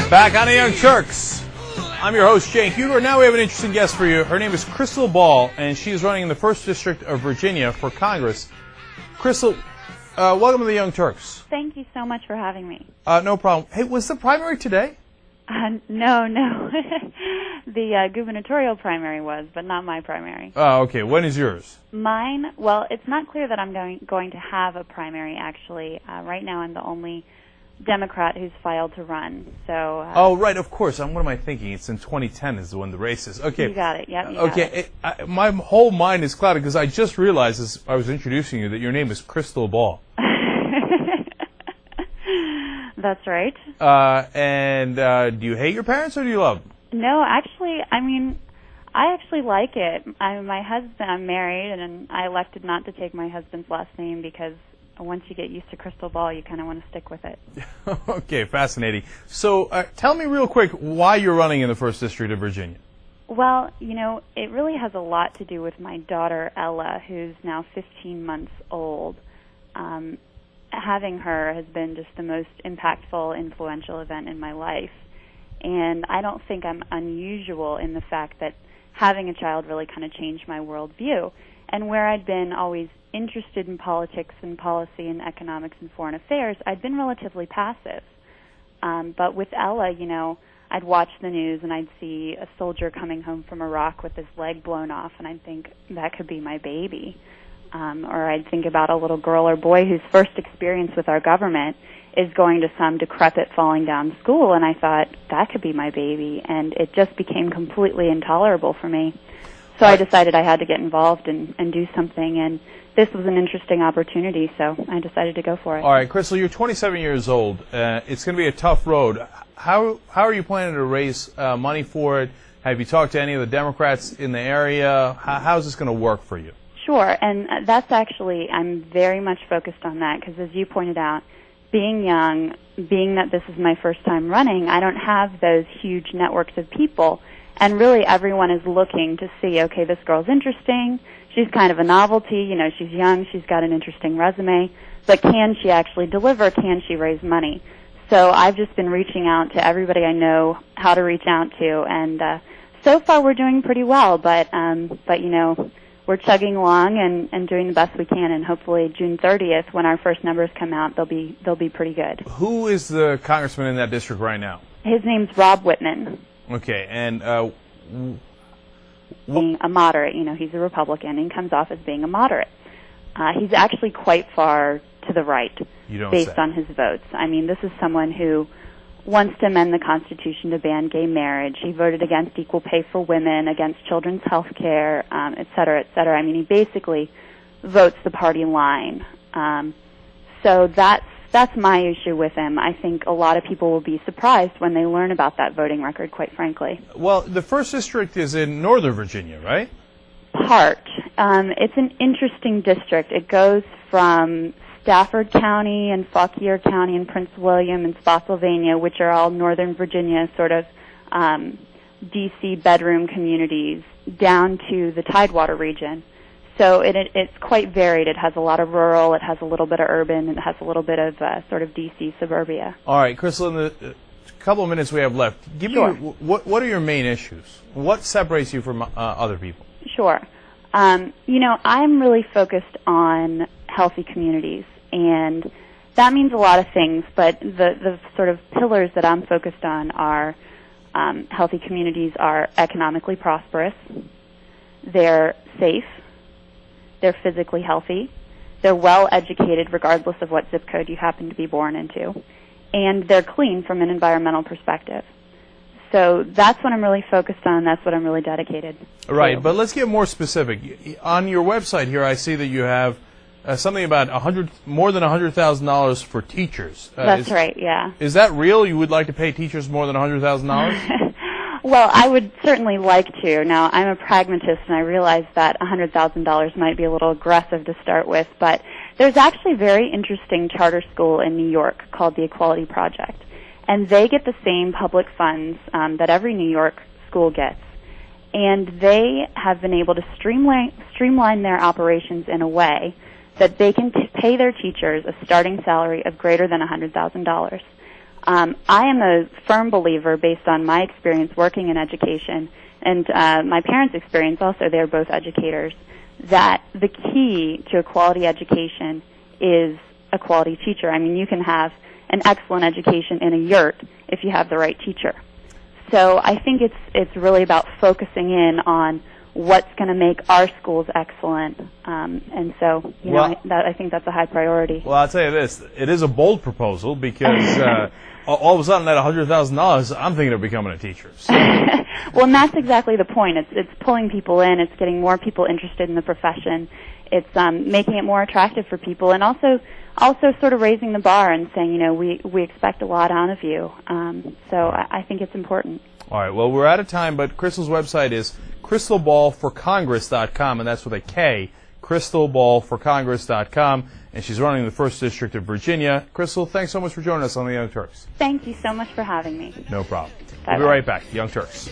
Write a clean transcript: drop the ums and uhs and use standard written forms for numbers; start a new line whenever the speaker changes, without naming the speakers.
Back on the Young Turks. I'm your host, Jake Huger. Now we have an interesting guest for you. Her name is Krystal, and she is running in the 1st District of Virginia for Congress. Krystal, welcome to the Young Turks.
Thank you so much for having me.
No problem. Hey, was the primary today?
No. The gubernatorial primary was, but not my primary.
Oh, okay. When is yours?
Mine, well, it's not clear that I'm going to have a primary, actually. Right now I'm the only Democrat who's filed to run. So.
Oh, right, of course. What am I thinking? It's in 2010 is when the race is. Okay.
You got it. Yep.
Okay. My whole mind is clouded because I just realized as I was introducing you that your name is Krystal.
That's right.
And do you hate your parents or do you love them?
No, actually, I actually like it. I'm married, and I elected not to take my husband's last name because once you get used to Krystal, you kind of want to stick with it.
Okay, fascinating. So tell me real quick why you're running in the 1st District of Virginia.
Well, it really has a lot to do with my daughter, Ella, who's now 15 months old. Having her has been just the most impactful, influential event in my life. And I don't think I'm unusual in the fact that having a child really kind of changed my worldview. And where I'd been always interested in politics and policy and economics and foreign affairs, I'd been relatively passive. But with Ella, I'd watch the news and I'd see a soldier coming home from Iraq with his leg blown off, and I'd think, that could be my baby. Or I'd think about a little girl or boy whose first experience with our government is going to some decrepit, falling down school, and I thought, that could be my baby, and it just became completely intolerable for me. So I decided I had to get involved and do something, and this was an interesting opportunity, so I decided to go for it.
All right, Krystal, you're 27 years old. It's going to be a tough road. How are you planning to raise money for it? Have you talked to any of the Democrats in the area? How's this going to work for you?
Sure, and that's actually, I'm very much focused on that, because as you pointed out, being young, being that this is my first time running, I don't have those huge networks of people, and really everyone is looking to see, okay, this girl's interesting, she's kind of a novelty, she's young, she's got an interesting resume, but can she actually deliver, can she raise money? So I've just been reaching out to everybody I know how to reach out to, and so far we're doing pretty well, but we're chugging along and doing the best we can, and hopefully June 30th, when our first numbers come out, they'll be pretty good.
Who is the congressman in that district right now?
His name's Rob Whitman.
Okay, and
being a moderate, he's a Republican, and comes off as being a moderate. He's actually quite far to the right, based on his votes. This is someone who wants to amend the Constitution to ban gay marriage. He voted against equal pay for women, against children's health care, et cetera, et cetera. He basically votes the party line. So that's my issue with him. I think a lot of people will be surprised when they learn about that voting record, quite frankly.
Well, the 1st District is in Northern Virginia, right?
Part. It's an interesting district. It goes from Stafford County and Fauquier County and Prince William and Spotsylvania, which are all Northern Virginia sort of D.C. bedroom communities, down to the Tidewater region. So it's quite varied. It has a lot of rural, it has a little bit of urban, it has a little bit of sort of D.C. suburbia.
All right, Krystal, in the couple of minutes we have left, give me what are your main issues? What separates you from other people?
Sure. I'm really focused on healthy communities. And that means a lot of things, but the sort of pillars that I'm focused on are healthy communities are economically prosperous, they're safe, they're physically healthy, they're well educated regardless of what zip code you happen to be born into, and they're clean from an environmental perspective. So that's what I'm really focused on, that's what I'm really dedicated to.
Right, but let's get more specific. On your website here I see that you have something about more than $100,000 for teachers.
That's right, yeah.
Is that real? You would like to pay teachers more than $100,000?
Well, I would certainly like to. Now, I'm a pragmatist, and I realize that $100,000 might be a little aggressive to start with, but there's actually a very interesting charter school in New York called the Equality Project, and they get the same public funds that every New York school gets. And they have been able to streamline their operations in a way that they can pay their teachers a starting salary of greater than $100,000. I am a firm believer, based on my experience working in education and my parents' experience also, they're both educators, that the key to a quality education is a quality teacher. I mean, you can have an excellent education in a yurt if you have the right teacher. So I think it's really about focusing in on what's going to make our schools excellent, and so I think that's a high priority.
Well, I'll tell you this: it is a bold proposal because all of a sudden, at $100,000, I'm thinking of becoming a teacher. So.
Well, and that's exactly the point. It's pulling people in. It's getting more people interested in the profession. It's making it more attractive for people, and also sort of raising the bar and saying, we expect a lot out of you. So I think it's important.
All right. Well, we're out of time, but Krystal's website is krystalballforcongress.com, and that's with a K, krystalballforcongress.com, and she's running the 1st District of Virginia. Krystal, thanks so much for joining us on the Young Turks.
Thank you so much for having me.
No problem.
Bye-bye.
We'll be right back. Young Turks.